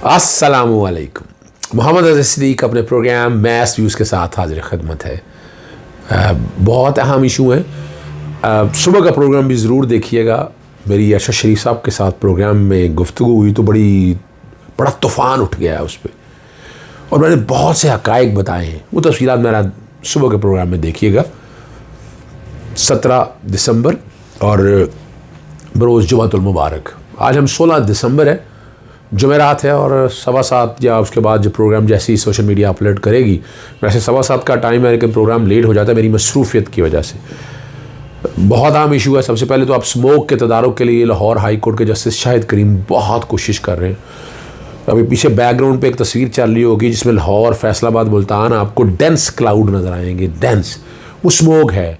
अस्सलामुअलैकुम। मोहम्मद अज़हर सिद्दीक़ अपने programme mess views के साथ हाजिर खिदमत है। बहुत अहम इशू है। सुबह का प्रोग्राम भी ज़रूर देखिएगा। मेरी अरशद शरीफ साहब के साथ प्रोग्राम में गुफ्तगू हुई तो बड़ा तूफ़ान उठ गया है उस पर, और मैंने बहुत से हक़ाइक़ बताए हैं। वो तफ़सीलात मेरा सुबह के प्रोग्राम में देखिएगा। 17 दिसंबर और बरोज़ जुमातुल मुबारक। आज हम 16 दिसंबर है, जुमेरात है, और 7:15 या उसके बाद जो प्रोग्राम जैसे ही सोशल मीडिया अपलोड करेगी, वैसे 7:15 का टाइम है लेकिन प्रोग्राम लेट हो जाता है मेरी मसरूफियत की वजह से। बहुत अहम इशू है। सबसे पहले तो आप स्मोक के तदारुक के लिए लाहौर हाई कोर्ट के जस्टिस शाहिद करीम बहुत कोशिश कर रहे हैं। अभी पीछे बैकग्राउंड पे एक तस्वीर चल रही होगी जिसमें लाहौर, फैसलाबाद, मुल्तान आपको डेंस क्लाउड नज़र आएंगे। डेंस वो स्मोक है,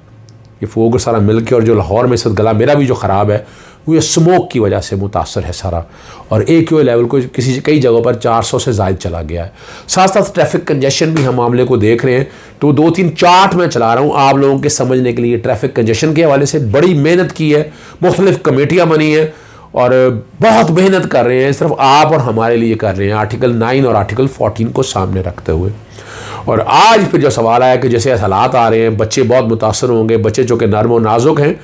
ये फोग सारा मिल के, और जो लाहौर में इस वक्त गला मेरा भी जो ख़राब है वो ये स्मोक की वजह से मुतासर है सारा। और AQI लेवल को कई जगहों पर 400 से ज़ायद चला गया है। साथ साथ ट्रैफिक कंजेशन भी हम मामले को देख रहे हैं। तो 2-3 चार्ट मैं चला रहा हूँ आप लोगों के समझने के लिए। ट्रैफिक कंजेशन के हवाले से बड़ी मेहनत की है, मुख्तलिफ कमेटियाँ बनी हैं और बहुत मेहनत कर रहे हैं, सिर्फ आप और हमारे लिए कर रहे हैं, आर्टिकल 9 और आर्टिकल 14 को सामने रखते हुए। और आज फिर जो सवाल आया कि जैसे हालात आ रहे हैं, बच्चे बहुत मुतासर होंगे, बच्चे जो कि नर्म और नाजुक हैं,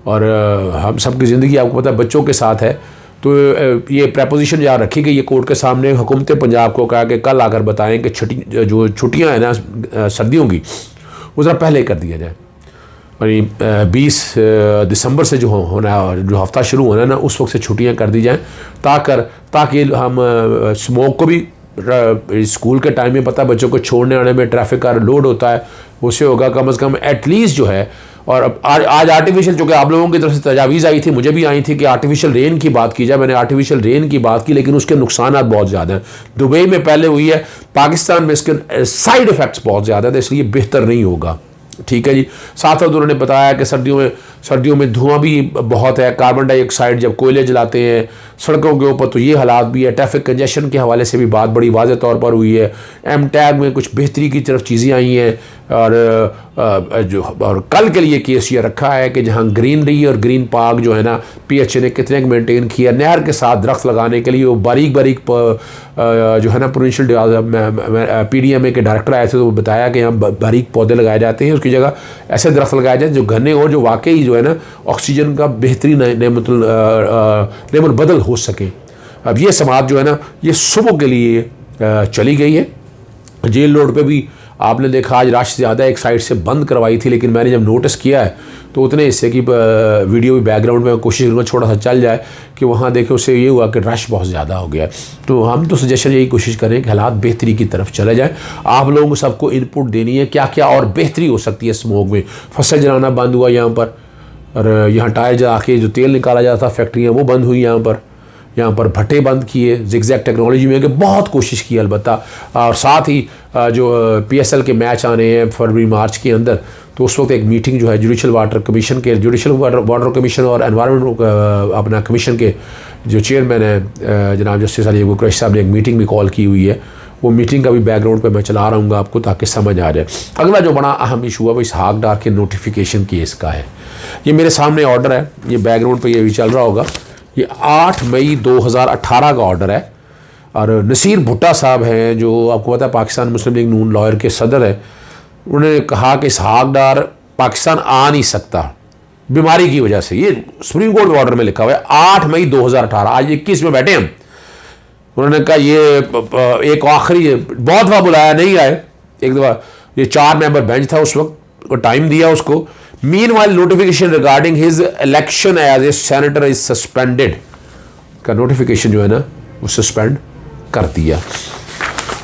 और हम सब की ज़िंदगी आपको पता है बच्चों के साथ है। तो ये प्रपोजिशन यहाँ रखी गई है कोर्ट के सामने। हुकूमत पंजाब को कहा कि कल आकर बताएं कि जो छुट्टियाँ हैं ना सर्दियों की, वो ज़रा पहले कर दिया जाए। यानी 20 दिसंबर से जो जो हफ्ता शुरू होना है ना, उस वक्त से छुट्टियाँ कर दी जाएँ, ताकि हम स्मोक को भी स्कूल के टाइम में पता है बच्चों को छोड़ने आने में ट्रैफिक का लोड होता है, उससे होगा कम से कम एटलीस्ट जो है। और आज आर्टिफिशियल, जो कि आप लोगों की तरफ से तजावीज़ आई थी, मुझे भी आई थी कि आर्टिफिशियल रेन की बात की जाए। मैंने आर्टिफिशियल रेन की बात की, लेकिन उसके नुकसान बहुत ज़्यादा हैं। दुबई में पहले हुई है, पाकिस्तान में इसके साइड इफ़ेक्ट्स बहुत ज़्यादा है, तो इसलिए बेहतर नहीं होगा। ठीक है जी। साथ साथ उन्होंने बताया कि सर्दियों में धुआं भी बहुत है, कार्बन डाइऑक्साइड जब कोयले जलाते हैं सड़कों के ऊपर, तो ये हालात भी है। ट्रैफिक कंजेशन के हवाले से भी बात बड़ी वाज़ेह तौर पर हुई है। M-टैग में कुछ बेहतरी की तरफ चीज़ें आई हैं, और कल के लिए केस ये रखा है कि जहाँ ग्रीनरी और ग्रीन पार्क जो है ना, PHA ने कितने मेंटेन किया। नहर के साथ दरख्त लगाने के लिए वो बारीक जो है ना, प्रोविंशियल PDMA के डायरेक्टर आए थे, तो वो बताया कि यहाँ बारीक पौधे लगाए जाते हैं, उसकी जगह ऐसे दरख्त लगाए जाए जो घने और जो वाकई जो है ना ऑक्सीजन का बेहतरीन नेमत बदल हो सके। अब ये समात जो है ना, ये सुबह के लिए चली गई है। जेल रोड पे भी आपने देखा आज रश ज़्यादा, एक साइड से बंद करवाई थी, लेकिन मैंने जब नोटिस किया है तो उतने हिस्से की वीडियो भी बैकग्राउंड में कोशिश करूँगा छोटा सा चल जाए कि वहाँ देखे, उससे ये हुआ कि रश बहुत ज़्यादा हो गया। तो हम तो सजेशन यही कोशिश करें कि हालात बेहतरी की तरफ चले जाए। आप लोगों को सबको इनपुट देनी है क्या क्या और बेहतरी हो सकती है। स्मोक में फसल जलाना बंद हुआ यहाँ पर, और यहाँ टायर जला के जो तेल निकाला जाता था फैक्ट्रियाँ, वो बंद हुई यहाँ पर भट्टे बंद किए। ज़िगज़ैग टेक्नोलॉजी में कि बहुत कोशिश की अलबत्ता। और साथ ही जो PSL के मैच आने हैं फरवरी मार्च के अंदर, तो उस वक्त एक मीटिंग जो है जुडिशल वाटर कमीशन और एनवायरनमेंट अपना कमीशन के जो चेयरमैन है जनाब जस्टिस अली कुरैशी साहब ने एक मीटिंग भी कॉल की हुई है। वो मीटिंग का भी बैकग्राउंड पे मैं चला रहा हूँ आपको, ताकि समझ आ जाए। अगला जो बड़ा अहम इशू है वो इसहाक डार के नोटिफिकेशन केस का है। ये मेरे सामने ऑर्डर है, ये बैकग्राउंड पर ये भी चल रहा होगा। ये 8 मई 2018 का ऑर्डर है, और नसीर भुट्टा साहब हैं जो आपको पता है पाकिस्तान मुस्लिम लीग नून लॉयर के सदर है। उन्होंने कहा कि इसहाक डार पाकिस्तान आ नहीं सकता बीमारी की वजह से। ये सुप्रीम कोर्ट के ऑर्डर में लिखा हुआ है 8 मई 2018। आज 21 में बैठे हम। उन्होंने कहा ये एक आखिरी बहुत दफ़ा बुलाया, नहीं आए। एक दफ़ा ये 4 मेंबर बेंच था उस वक्त, टाइम दिया उसको। Meanwhile, notification regarding his election as a senator is suspended का नोटिफिकेशन जो है ना वो सस्पेंड कर दिया।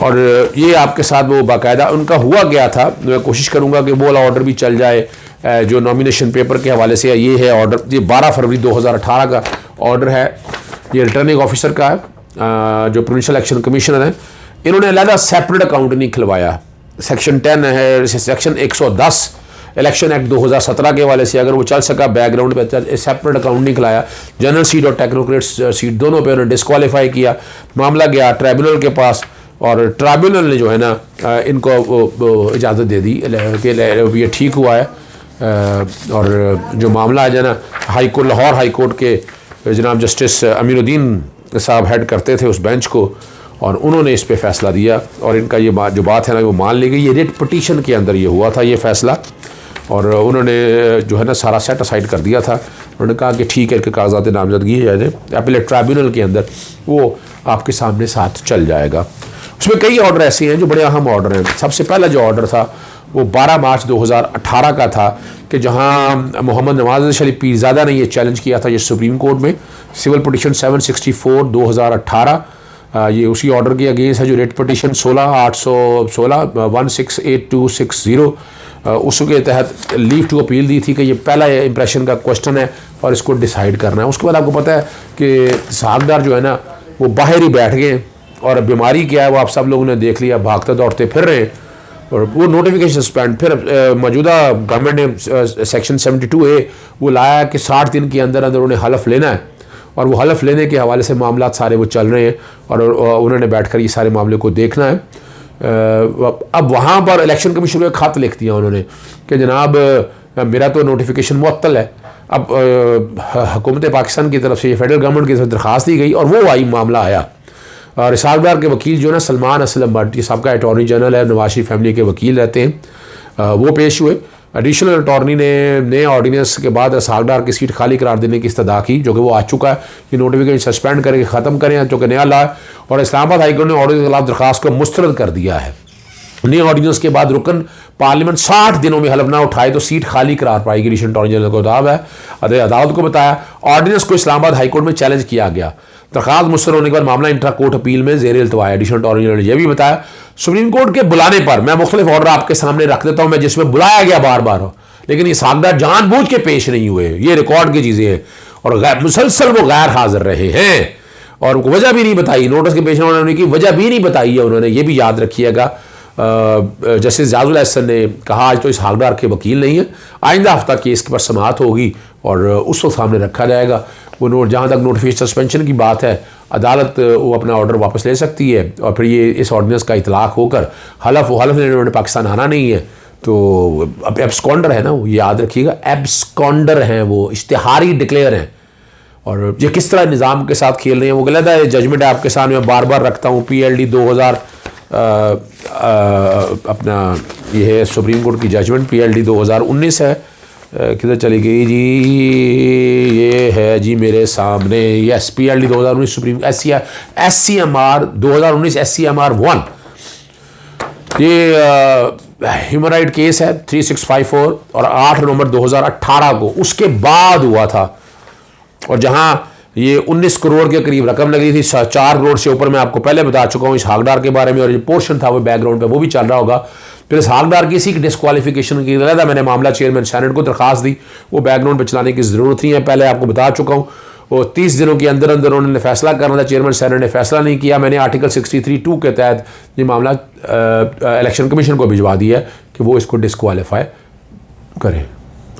और ये आपके साथ वो बाकायदा उनका हुआ गया था। मैं कोशिश करूँगा कि वो वाला ऑर्डर भी चल जाए जो नॉमिनेशन पेपर के हवाले से। ये है ऑर्डर, ये 12 फरवरी 2018 का ऑर्डर है। ये रिटर्निंग ऑफिसर का है, जो प्रोविंशियल इलेक्शन कमिश्नर है। इन्होंने अलग सेपरेट अकाउंट नहीं खुलवाया। सेक्शन 10 है, सेक्शन 110 इलेक्शन एक्ट 2017 के हवाले से अगर वो चल सका बैकग्राउंड पे, सेपरेट अकाउंट नहीं खिलाया। जनरल सीट और टेक्नोक्रेट सीट दोनों पे उन्होंने डिस्क्वालीफाई किया। मामला गया ट्राइब्यूनल के पास, और ट्राइब्यूनल ने जो है ना इनको वो इजाज़त दे दी कि ये ठीक हुआ है। और जो मामला है ना लाहौर हाई कोर्ट के जनाब जस्टिस अमीरुद्दीन साहब हेड करते थे उस बेंच को, और उन्होंने इस पे फ़ैसला दिया और इनका ये जो बात है ना वो मान ली गई। ये रिट पटिशन के अंदर ये हुआ था ये फ़ैसला, और उन्होंने जो है ना सारा सेट असाइड कर दिया था। उन्होंने कहा कि ठीक है, इनके कागजात नामजदगी जाए अपीलेट ट्राइब्यूनल के अंदर, वो आपके सामने साथ चल जाएगा। उसमें कई ऑर्डर ऐसे हैं जो बड़े अहम ऑर्डर हैं। सबसे पहला जो ऑर्डर था वो 12 मार्च 2018 का था कि जहां मोहम्मद नवाज शरीफ पीरज़ादा ने ये चैलेंज किया था ये सुप्रीम कोर्ट में, सिविल पिटिशन 764 2018, ये उसी ऑर्डर के अगेंस्ट है जो रेट पिटिशन 16816 168260, उसके तहत लीव टू अपील दी थी कि ये पहला इंप्रेशन का क्वेश्चन है और इसको डिसाइड करना है। उसके बाद आपको पता है कि साहबदार जो है ना वो बाहर ही बैठ गए और बीमारी क्या है वो आप सब लोगों ने देख लिया, भागते दौड़ते फिर रहे हैं, और वो नोटिफिकेशन सस्पेंड। फिर मौजूदा गवर्नमेंट ने सेक्शन 72A वो लाया कि 60 दिन के अंदर अंदर उन्हें हलफ लेना है, और वो हलफ लेने के हवाले से मामला सारे वो चल रहे हैं और उन्होंने बैठकर ये सारे मामले को देखना है। अब वहाँ पर इलेक्शन कमीशन को एक खत लिख दिया उन्होंने कि जनाब मेरा तो नोटिफिकेशन मुअत्तल है। अब हुकूमत पाकिस्तान की तरफ से ये फेडरल गवर्नमेंट की तरफ दरख्वास्त दी गई और वो आई मामला आया। और इसहाकडार के वकील जो है ना सलमान असलम भट्ट, ये सबका अटॉर्नी जनरल है, नवाज शरीफ फैमिली के वकील रहते हैं, वो पेश हुए। एडिशनल अटॉर्नी ने नए ऑर्डीनेंस के बाद इसहाकडार की सीट खाली करार देने की इस्तदा की, जो कि वो आ चुका है कि नोटिफिकेशन सस्पेंड करके ख़त्म करें, जो कि नया ला है। और इस्लामाबाद हाईकोर्ट ने ऑर्डर के खिलाफ दरख्वास्त को मुस्तरद कर दिया है। नए ऑर्डीनेंस के बाद रुकन पार्लियामेंट 60 दिनों में हलफ ना उठाए तो सीट खाली करार पाएगी। एडिशनल अटॉर्नी जनरल को दावा है, अदालत को बताया। ऑर्डीनेंस को इस्लामाबाद हाईकोर्ट में चैलेंज किया गया। दरख्वास्त मुस्तरद होने के बाद मामला इंट्रा कोर्ट अपील में ज़ेर इल्तवा है। एडिशनल अटॉर्नी जनरल ने यह भी बताया सुप्रीम कोर्ट के बुलाने पर, मैं मुख्तलिफ ऑर्डर आपके सामने रख देता हूँ मैं जिसमें बुलाया गया बार बार हो, लेकिन ये साहबदार जानबूझ के पेश नहीं हुए, ये रिकॉर्ड की चीज़ें हैं, और मुसलसल वो गैर हाजिर रहे हैं और वजह भी नहीं बताई, नोटिस के पेश होने की वजह भी नहीं बताई है उन्होंने। ये भी याद रखिएगा। जस्टिस जाजुल एहसन ने कहा आज तो इस हकदार के वकील नहीं है, आइंदा हफ्ता केस पर समाअत होगी और उस वक्त सामने रखा जाएगा। वो नोट जहाँ तक नोटिफिकेशन सस्पेंशन की बात है, अदालत वो अपना ऑर्डर वापस ले सकती है और फिर ये इस ऑर्डिनेंस का इतलाक़ होकर हलफ लेने उन्होंने पाकिस्तान आना नहीं है। तो अब एब्सकॉन्डर है ना, वो याद रखिएगा, एब्सकॉन्डर हैं, वो इश्तिहारी डिक्लेयर हैं। और ये किस तरह निज़ाम के साथ खेल रहे हैं वो गलत है। जजमेंट आपके सामने मैं बार बार रखता हूँ। PLD 2000 अपना ये है सुप्रीम कोर्ट की जजमेंट PLD 2019 है। किधर चली गई जी, ये है जी मेरे सामने, yes PLD 2019 supreme SCMR 2019 SCMR 1, ये ह्यूमन राइट केस है 3654 और 8 नवंबर 2018 को उसके बाद हुआ था, और जहां ये 19 करोड़ के करीब रकम लगी थी, 4 करोड़ से ऊपर मैं आपको पहले बता चुका हूँ इस हकदार के बारे में, और ये पोर्शन था वो बैकग्राउंड पे वो भी चल रहा होगा। फिर इस हकदार की इसी की डिस्क्वालिफिकेशन की था, मैंने मामला चेयरमैन सेनेट को दरख्वास्त दी, वो बैकग्राउंड पर चलाने की ज़रूरत नहीं है, पहले आपको बता चुका हूँ। वो 30 दिनों के अंदर अंदर उन्होंने फैसला करना था, चेयरमैन सेनेट ने फैसला नहीं किया। मैंने आर्टिकल 63(2) के तहत ये मामला इलेक्शन कमीशन को भिजवा दिया है कि वो इसको डिस्क्वालीफाई करें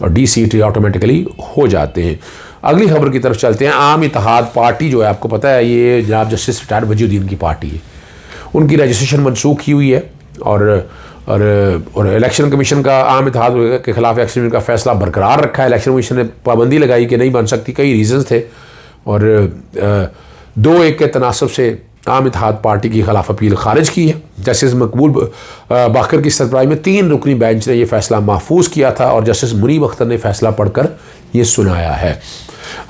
और DCT ऑटोमेटिकली हो जाते हैं। अगली खबर की तरफ चलते हैं। आम इत्तेहाद पार्टी जो है आपको पता है ये जनाब जस्टिस रिटायर्ड वजीउद्दीन की पार्टी है, उनकी रजिस्ट्रेशन मनसूख की हुई है और इलेक्शन कमीशन का आम इत्तेहाद के खिलाफ इलेक्शन का फैसला बरकरार रखा है। इलेक्शन कमीशन ने पाबंदी लगाई कि नहीं बन सकती, कई रीज़न्स थे, और 2-1 के तनासब से आम इत्तेहाद पार्टी की खिलाफ अपील खारिज की है। जस्टिस मकबूल बाकर की सरबराही में 3 रुकनी बेंच ने यह फैसला महफूज किया था और जस्टिस मुनीब अख्तर ने फैसला पढ़कर ये सुनाया है।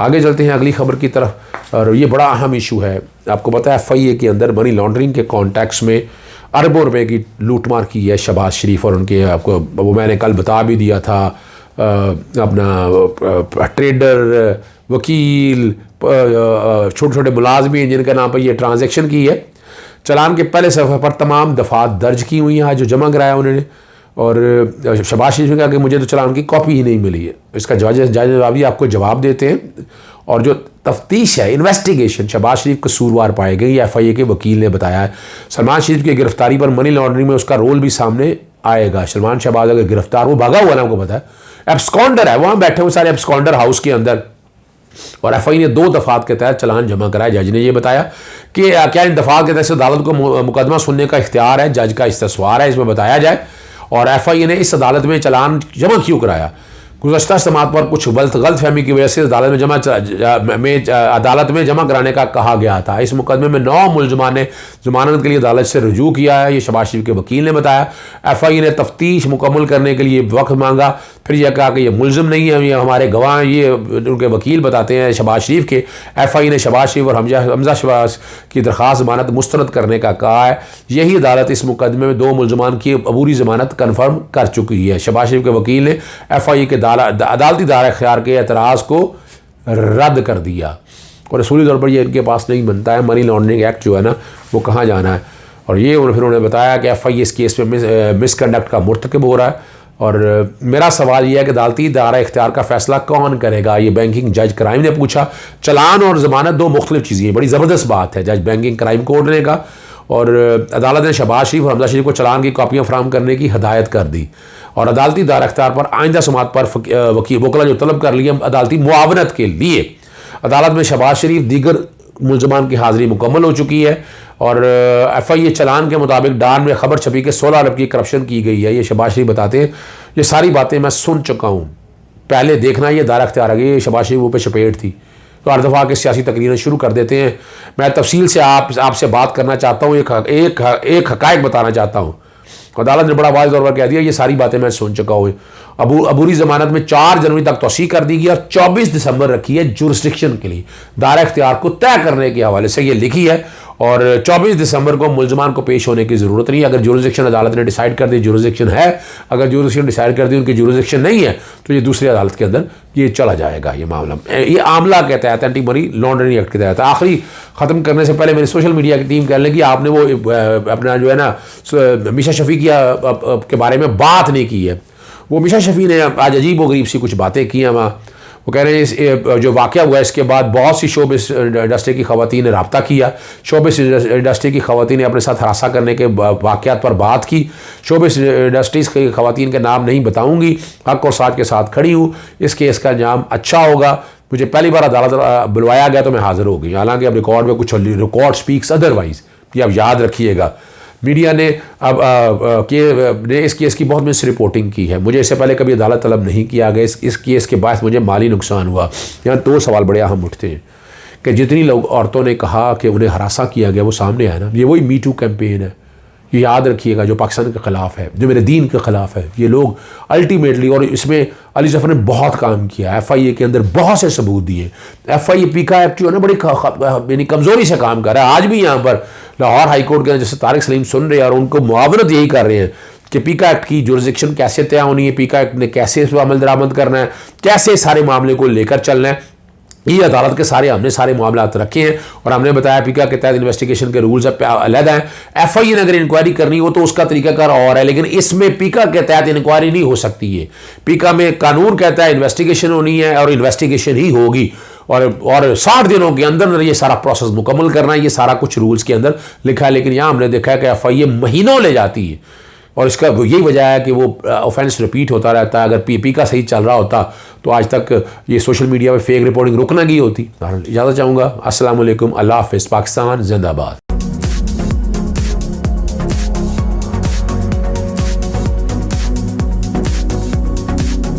आगे चलते हैं अगली खबर की तरफ, और ये बड़ा अहम इशू है। आपको पता है FIA के अंदर मनी लॉन्ड्रिंग के कॉन्टेक्स्ट में अरबों रुपए की लूटमार की है शहबाज शरीफ और उनके, आपको वो मैंने कल बता भी दिया था, अपना ट्रेडर, वकील, छोटे छोटे मुलाजमी जिनके नाम पर ये ट्रांजैक्शन की है। चलान के पहले सफ़े पर तमाम दफ़ात दर्ज की हुई हैं आज जो जमा कराया उन्होंने, और शहबाज शरीफ ने कहा कि मुझे तो चलान की कॉपी ही नहीं मिली है। इसका जवाबी आपको जवाब देते हैं, और जो तफ्तीश है, इन्वेस्टिगेशन, शहबाज शरीफ कसूरवार पाए गए, ये FIA के वकील ने बताया है। सलमान शरीफ की गिरफ्तारी पर मनी लॉन्ड्रिंग में उसका रोल भी सामने आएगा। सलमान शहबाज अगर गिरफ्तार, वो भागा हुआ ना, आपको पता है, एब्सकॉन्डर है, वहाँ बैठे हुए सारे एब्सकॉन्डर हाउस के अंदर, और FIA ने 2 दफ़ात के तहत चलान जमा कराया। जज ने यह बताया कि क्या इन दफ़ात के तहत अदालत को मुकदमा सुनने का इख्तियार है, जज का इस्तसवार है, इसमें बताया जाए, और FIA ने इस अदालत में चलान जमा क्यों कराया। गुज़श्ता समात पर कुछ गलत फहमी की वजह से अदालत में जमा कराने का कहा गया था। इस मुकदमे में 9 मुलजमान ने जमानत के लिए अदालत से रुजू किया है, ये शहबाज शरीफ के वकील ने बताया। FIA ने तफ्तीश मुकम्मल करने के लिए वक्त मांगा, फिर यह कहा कि ये मुलजिम नहीं है, ये हमारे गवाह हैं, ये उनके वकील बताते हैं शहबाज शरीफ के। FIA ने शहबाज शरीफ और हमजा शहबाज की दरख्वास्त जमानत मुस्तरद करने का कहा है। यही अदालत इस मुकदमे में 2 मुलजमान की अबूरी जमानत कन्फर्म कर चुकी है। शहबाज शरीफ के वकील ने FIA के अदालती दायरा इख्तियार के एतराज़ को रद्द कर दिया और असूली तौर पर ये इनके पास नहीं बनता है। मनी लॉन्ड्रिंग एक्ट जो है ना वो कहाँ जाना है। और ये फिर उन्होंने बताया कि FIA इस केस में मिसकंडक्ट का मुर्तकब हो रहा है। और मेरा सवाल यह है कि अदालती दायरा इख्तियार का फैसला कौन करेगा। ये बैंकिंग जज क्राइम ने पूछा। चलान और ज़मानत 2 मुख्तलिफ चीज़ें हैं, बड़ी ज़बरदस्त बात है जज बैंकिंग क्राइम कोर्ट ने का। और अदालत ने शहबाज शरीफ और हमजा शरीफ को चलान की कॉपियाँ फराहम करने की हदायत कर दी और अदालती दायरा इख्तियार पर आइंदा समात पर वकीला जो तलब कर लिया अदालती मुआवनत के लिए। अदालत में शहबाज शरीफ दीगर मुलजमान की हाज़िरी मुकम्मल हो चुकी है और FIA चलान के मुताबिक डान में खबर छपी कि 16 अरब की करप्शन की गई है। ये शहबाज शरीफ बताते हैं ये सारी बातें मैं सुन चुका हूँ, पहले देखना ये दायरा इख्तियार आ गई। शहबाज शरीफ पे चपेट थी तो हर दफ़ा के सियासी तकरीरें शुरू कर देते हैं। मैं तफसील से आपसे बात करना चाहता हूँ, एक हक़ाइक़ बताना चाहता हूँ। अदालत ने बड़ा वाज़ेह तौर पर कह दिया ये सारी बातें मैं सुन चुका हूँ। अबूरी ज़मानत में 4 जनवरी तक तोसी कर दी गई और 24 दिसंबर रखी है जुरिस्डिक्शन के लिए, दायरा इख्तियार को तय करने के हवाले से ये लिखी है। और 24 दिसंबर को मुलजमान को पेश होने की ज़रूरत नहीं है। अगर जुरिस्डिक्शन अदालत ने डिसाइड कर दी जुरिस्डिक्शन है, अगर जुरिस्डिक्शन डिसाइड कर दी उनकी जुरिस्डिक्शन नहीं है तो ये दूसरी अदालत के अंदर ये चला जाएगा। ये मामला ये आमला के तहत एंटी मनी लॉन्ड्रिंग एक्ट के तहत। आखिरी ख़त्म करने से पहले मेरी सोशल मीडिया की टीम कह लें कि आपने वो अपना जो है ना मिशा शफी के बारे में बात नहीं की है। वो मिशा शफी ने आज अजीब व गरीब सी कुछ बातें की हैं वहाँ। वो कह रहे हैं जो वाक़या हुआ इसके बाद बहुत सी शोबिस इंडस्ट्री की ख़वातीन ने रब्ता किया। शोबिस इंडस्ट्री की ख़वातीन ने अपने साथ हरासा करने के वाक़यात पर बात की। शोबिस इंडस्ट्रीज़ की ख़वातीन के नाम नहीं बताऊँगी, हक़ और साथ के साथ खड़ी हूँ। इस केस का अंजाम अच्छा होगा। मुझे पहली बार अदालत बुलवाया गया तो मैं हाज़िर हो गई, हालांकि अब रिकॉर्ड में कुछ रिकॉर्ड स्पीक्स अदरवाइज़, ये अब याद रखिएगा। मीडिया ने इस केस की बहुत मिस रिपोर्टिंग की है। मुझे इससे पहले कभी अदालत तलब नहीं किया गया। इस केस के बाद मुझे माली नुकसान हुआ। यहाँ 2 सवाल बड़े अहम उठते हैं कि जितनी लोग औरतों ने कहा कि उन्हें हरासा किया गया वो सामने आया ना, ये वही मी टू कैंपेन है। ये याद रखिएगा जो पाकिस्तान के ख़िलाफ़ है, जो मेरे दीन के ख़िलाफ़ है। ये लोग अल्टीमेटली, और इसमें अली जफ़र ने बहुत काम किया, FIA के अंदर बहुत से सबूत दिए। FIA पीका एक्ट जो है ना बड़ी यानी कमज़ोरी से काम कर रहा है। आज भी यहाँ पर लाहौर हाई कोर्ट के जैसे तारिक सलीम सुन रहे हैं और उनको मुआवनत यही कर रहे हैं कि पीका एक्ट की जुरिस्डिक्शन कैसे तय होनी है, पीका एक्ट ने कैसे इस पर अमल दरामद करना है, कैसे सारे मामले को लेकर चलना है। ये अदालत के हमने सारे मामला रखे हैं और हमने बताया पीका के तहत इन्वेस्टिगेशन के रूल्स अलग हैं। FIA ने अगर इंक्वायरी करनी हो तो उसका तरीकाकार और है, लेकिन इसमें पीका के तहत इंक्वायरी नहीं हो सकती है। पीका में कानून कहता है इन्वेस्टिगेशन होनी है और इन्वेस्टिगेशन ही होगी और 60 दिनों के अंदर ये सारा प्रोसेस मुकम्मल करना है। ये सारा कुछ रूल्स के अंदर लिखा है, लेकिन यहाँ हमने देखा है कि FIA महीनों ले जाती है और इसका यही वजह है कि वो ऑफेंस रिपीट होता रहता है। अगर पीका सही चल रहा होता तो आज तक ये सोशल मीडिया पे फेक रिपोर्टिंग रुक ना गई होती। इजाज़त चाहूँगा। अस्सलाम वालेकुम, अल्लाह हाफ़िज़, पाकिस्तान जिंदाबाद।